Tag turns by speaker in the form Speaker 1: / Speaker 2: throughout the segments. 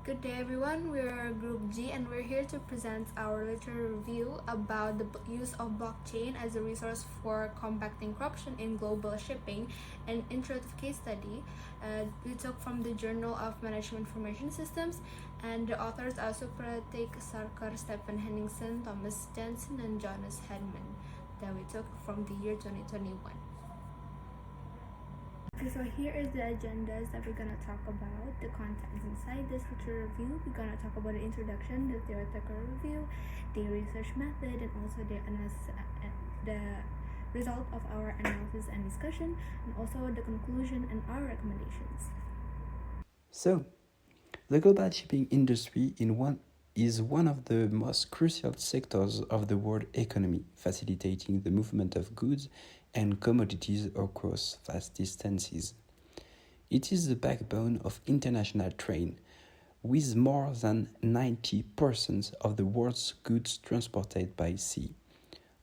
Speaker 1: Good day, everyone. We're Group G, and we're here to present our literature review about the use of blockchain as a resource for combating corruption in global shipping. An introductive case study we took from the Journal of Management Information Systems, and the authors are Supratik Sarkar, Stephen Henningsen, Thomas Jensen, and Jonas Hedman that we took from the year 2021. Okay, so here is the agendas that we're gonna talk about, the contents inside this literature review. We're gonna talk about the introduction, the theoretical review, the research method, and also the result of our analysis and discussion, and also the conclusion and our recommendations.
Speaker 2: So, the global shipping industry is one of the most crucial sectors of the world economy, facilitating the movement of goods and commodities across vast distances. It is the backbone of international trade, with more than 90% of the world's goods transported by sea.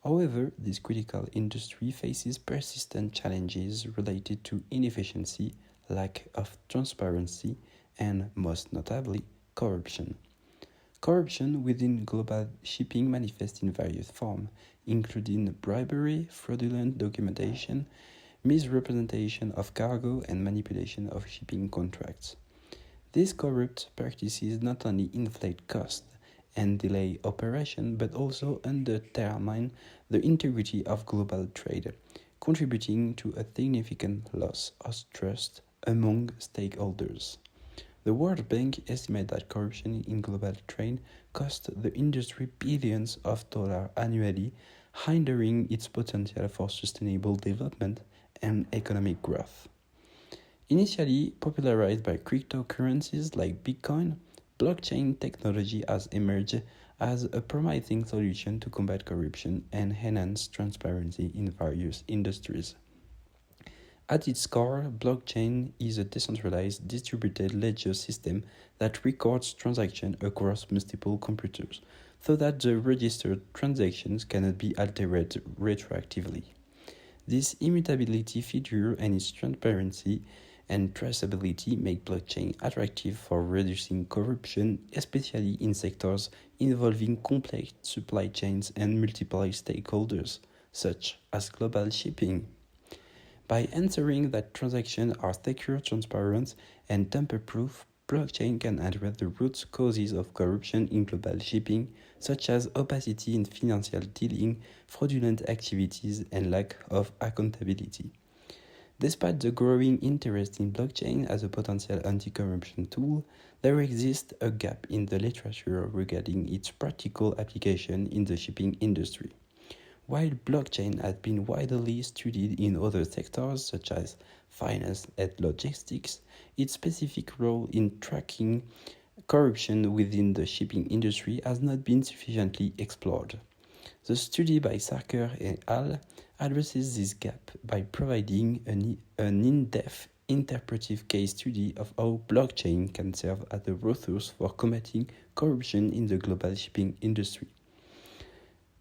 Speaker 2: However, this critical industry faces persistent challenges related to inefficiency, lack of transparency, and most notably, corruption. Corruption within global shipping manifests in various forms, including bribery, fraudulent documentation, misrepresentation of cargo, and manipulation of shipping contracts. These corrupt practices not only inflate costs and delay operation, but also undermine the integrity of global trade, contributing to a significant loss of trust among stakeholders. The World Bank estimates that corruption in global trade costs the industry billions of dollars annually, hindering its potential for sustainable development and economic growth. Initially popularized by cryptocurrencies like Bitcoin, blockchain technology has emerged as a promising solution to combat corruption and enhance transparency in various industries. At its core, blockchain is a decentralized distributed ledger system that records transactions across multiple computers, so that the registered transactions cannot be altered retroactively. This immutability feature and its transparency and traceability make blockchain attractive for reducing corruption, especially in sectors involving complex supply chains and multiple stakeholders, such as global shipping. By ensuring that transactions are secure, transparent, and tamper-proof, blockchain can address the root causes of corruption in global shipping, such as opacity in financial dealing, fraudulent activities, and lack of accountability. Despite the growing interest in blockchain as a potential anti-corruption tool, there exists a gap in the literature regarding its practical application in the shipping industry. While blockchain has been widely studied in other sectors such as finance and logistics, its specific role in tracking corruption within the shipping industry has not been sufficiently explored. The study by Sarkar et al. Addresses this gap by providing an in-depth interpretive case study of how blockchain can serve as a resource for combating corruption in the global shipping industry.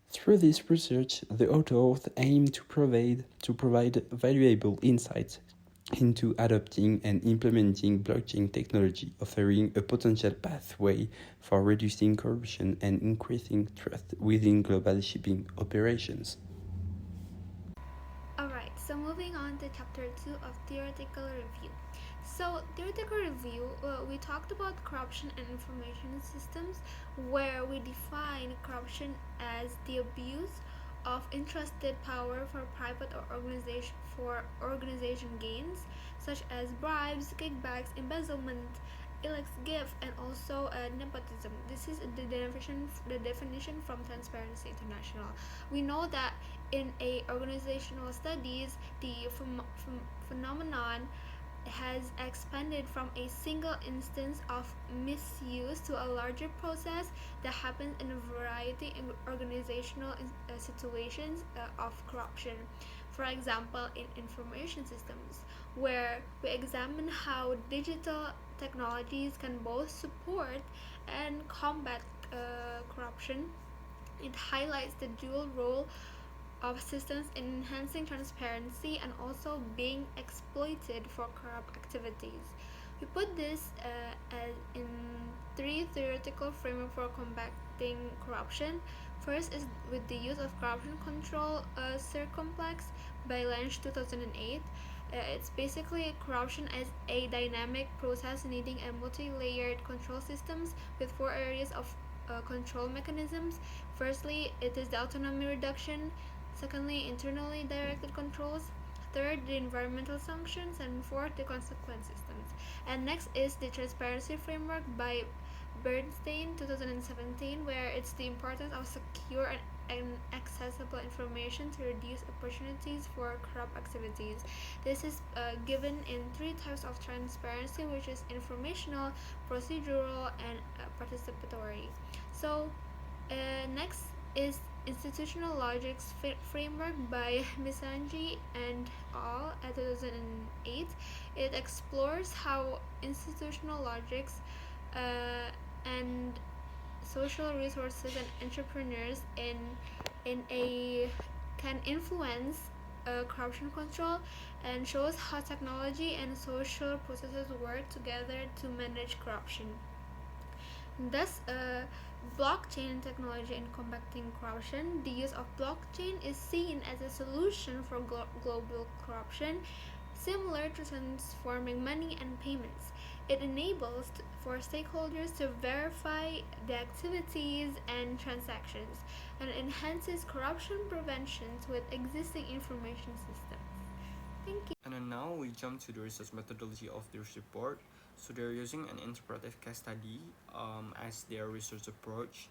Speaker 2: Through this research, the authors aim to provide valuable insights into adopting and implementing blockchain technology, offering a potential pathway for reducing corruption and increasing trust within global shipping operations.
Speaker 1: Alright, so moving on to chapter 2 of theoretical review. So, theoretical review, we talked about corruption and information systems, where we define corruption as the abuse of entrusted power for private or organization gains, such as bribes, kickbacks, embezzlement, illicit gift, and also nepotism. This is the definition from Transparency International. We know that in a organizational studies, the phenomenon has expanded from a single instance of misuse to a larger process that happens in a variety of organizational situations of corruption. For example, in information systems, where we examine how digital technologies can both support and combat corruption. It highlights the dual role of systems in enhancing transparency and also being exploited for corrupt activities. We put this as in three theoretical framework for combating corruption. First is with the use of corruption control circumplex by Lynch 2008. It's basically corruption as a dynamic process needing a multi-layered control systems with four areas of control mechanisms. Firstly, it is the autonomy reduction. Secondly, internally directed controls. Third, the environmental sanctions. And fourth, the consequence systems. And next is the transparency framework by Bernstein 2017, where it's the importance of secure and accessible information to reduce opportunities for corrupt activities. This is given in three types of transparency, which is informational, procedural, and participatory. So, next is Institutional Logics Framework by Misanji and al. 2008. It explores how institutional logics and social resources and entrepreneurs in a can influence corruption control and shows how technology and social processes work together to manage corruption. Thus, blockchain technology in combating corruption. The use of blockchain is seen as a solution for global corruption, similar to transforming money and payments. It enables for stakeholders to verify the activities and transactions and enhances corruption preventions with existing information systems. Thank you.
Speaker 3: And then now we jump to the research methodology of this report. So they're using an interpretive case study as their research approach,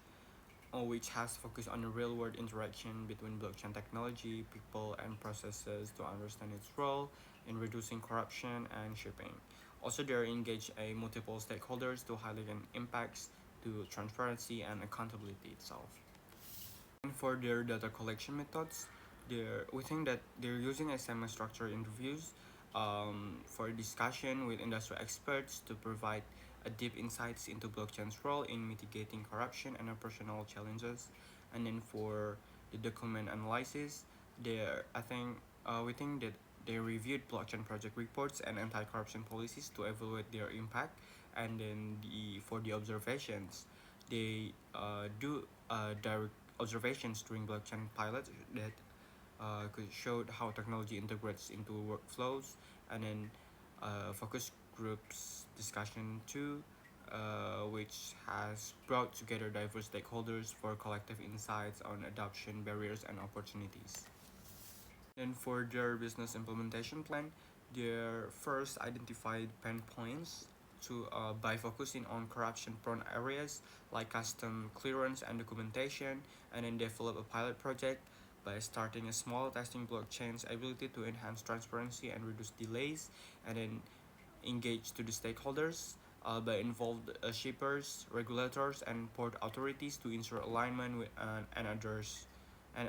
Speaker 3: which has focused on the real-world interaction between blockchain technology, people, and processes to understand its role in reducing corruption and shipping. Also, they're engaged multiple stakeholders to highlight impacts to transparency and accountability itself. And for their data collection methods, we think that they're using a semi-structured interviews for discussion with industry experts to provide a deep insights into blockchain's role in mitigating corruption and operational challenges. And then for the document analysis, we think that they reviewed blockchain project reports and anti-corruption policies to evaluate their impact. And then for the observations, they do direct observations during blockchain pilots that showed how technology integrates into workflows, and then focus groups discussion too, which has brought together diverse stakeholders for collective insights on adoption barriers and opportunities. Then for their business implementation plan, they first identified pain points by focusing on corruption-prone areas like custom clearance and documentation, and then develop a pilot project by starting a small testing blockchain's ability to enhance transparency and reduce delays, and then engage to the stakeholders by involved shippers, regulators, and port authorities to ensure alignment with and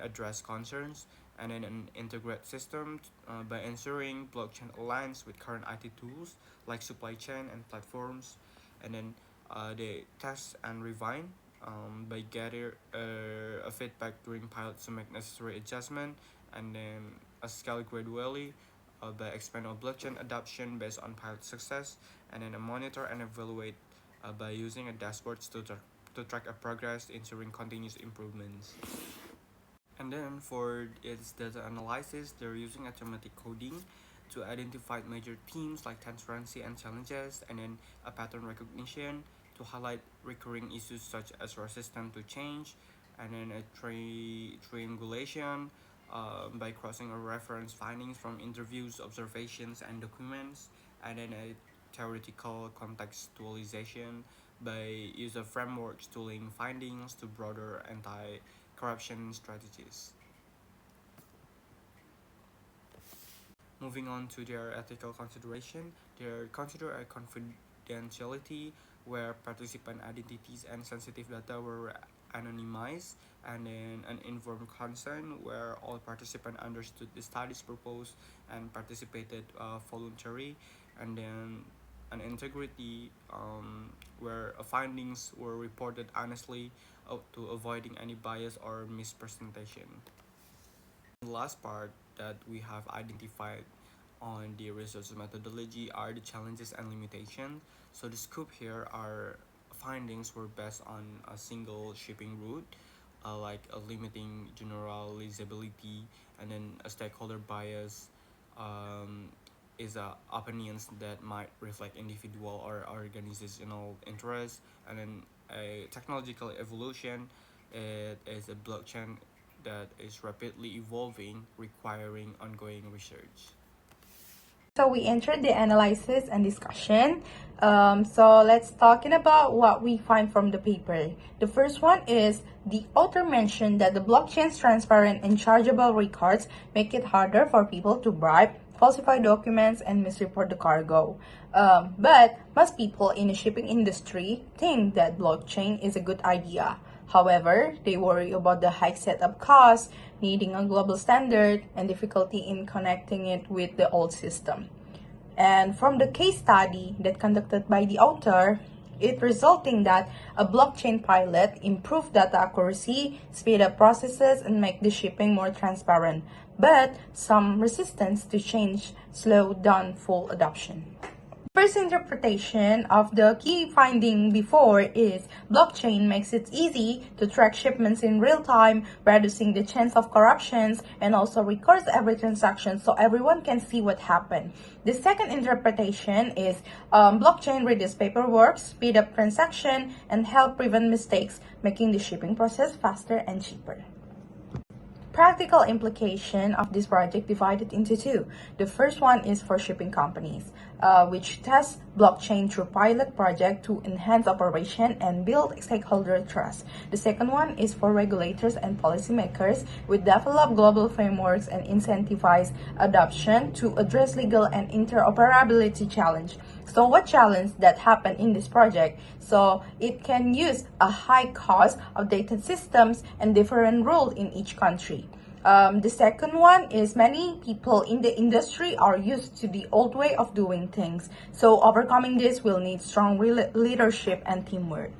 Speaker 3: address concerns, and then an integrate system by ensuring blockchain aligns with current IT tools like supply chain and platforms, and then they test and refine by gather a feedback during pilots to make necessary adjustment, and then scale gradually by expand on blockchain adoption based on pilot success, and then monitor and evaluate by using a dashboards to track a progress, ensuring continuous improvements. And then for its data analysis, they're using automatic coding to identify major themes like transparency and challenges, and then a pattern recognition to highlight recurring issues such as resistance to change, and then a triangulation by crossing or reference findings from interviews, observations, and documents, and then a theoretical contextualization by use of frameworks to link findings to broader anti-corruption strategies. Moving on to their ethical consideration, they consider a confidentiality where participant identities and sensitive data were anonymized, and then an informed consent where all participants understood the study's purpose and participated voluntarily, and then an integrity where findings were reported honestly to avoiding any bias or mispresentation. The last part that we have identified on the research methodology are the challenges and limitations. So the scope here are findings were based on a single shipping route, like limiting generalizability, and then a stakeholder bias, um, is opinions that might reflect individual or organizational interests, and then a technological evolution. It is a blockchain that is rapidly evolving, requiring ongoing research.
Speaker 4: So we entered the analysis and discussion. So let's talking about what we find from the paper. The first one is the author mentioned that the blockchain's transparent and chargeable records make it harder for people to bribe, falsify documents, and misreport the cargo. But most people in the shipping industry think that blockchain is a good idea. However, they worry about the high setup costs, needing a global standard, and difficulty in connecting it with the old system. And from the case study that conducted by the author, it resulting that a blockchain pilot improved data accuracy, speed up processes, and make the shipping more transparent. But some resistance to change slowed down full adoption. First interpretation of the key finding before is blockchain makes it easy to track shipments in real time, reducing the chance of corruptions, and also records every transaction so everyone can see what happened. The second interpretation is blockchain reduce paperwork, speed up transaction, and help prevent mistakes, making the shipping process faster and cheaper. Practical implication of this project divided into two. The first one is for shipping companies, which test blockchain through pilot project to enhance operation and build stakeholder trust. The second one is for regulators and policymakers, which develop global frameworks and incentivize adoption to address legal and interoperability challenge. So what challenge that happened in this project? So it can use a high cost of data systems and different rules in each country. The second one is many people in the industry are used to the old way of doing things. So overcoming this will need strong leadership and teamwork.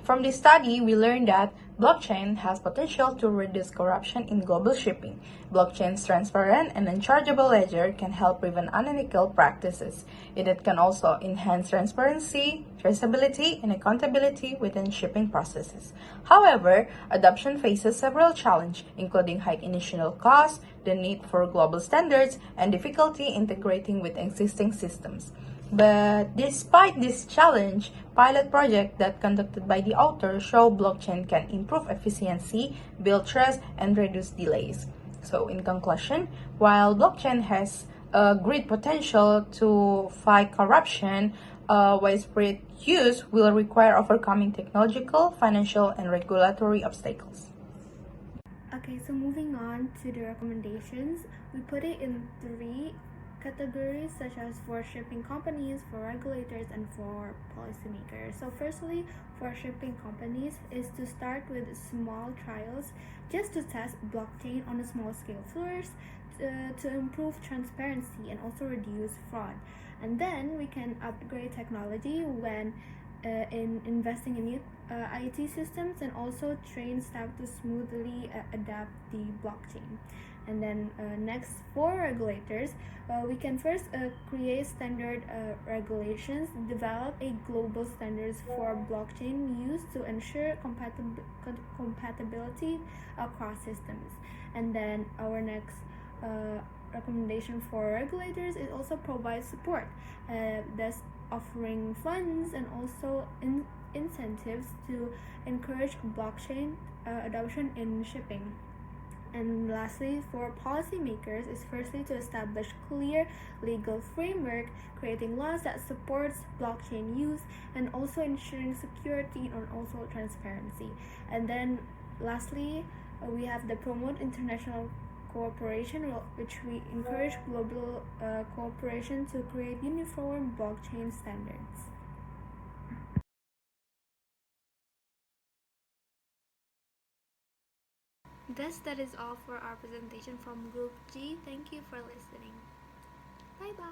Speaker 4: From this study, we learned that blockchain has potential to reduce corruption in global shipping. Blockchain's transparent and unchargeable ledger can help prevent unethical practices. It can also enhance transparency, traceability, and accountability within shipping processes. However, adoption faces several challenges, including high initial costs, the need for global standards, and difficulty integrating with existing systems. But despite this challenge, pilot projects that conducted by the author show blockchain can improve efficiency, build trust, and reduce delays. So in conclusion, while blockchain has a great potential to fight corruption, widespread use will require overcoming technological, financial, and regulatory obstacles.
Speaker 1: Okay, so moving on to the recommendations, we put it in three categories, such as for shipping companies, for regulators, and for policymakers. So firstly, for shipping companies is to start with small trials just to test blockchain on a small scale first, to improve transparency and also reduce fraud. And then we can upgrade technology when in investing in new IT systems, and also train staff to smoothly adapt the blockchain. And then next, for regulators, we can first create standard regulations, develop a global standards for blockchain use to ensure compatibility across systems. And then our next recommendation for regulators is also provide support, thus offering funds and also incentives to encourage blockchain adoption in shipping. And lastly, for policymakers is firstly to establish clear legal framework, creating laws that supports blockchain use, and also ensuring security and also transparency. And then lastly, we have the promote international cooperation, which we encourage global cooperation to create uniform blockchain standards. Thus, that is all for our presentation from Group G. Thank you for listening. Bye bye.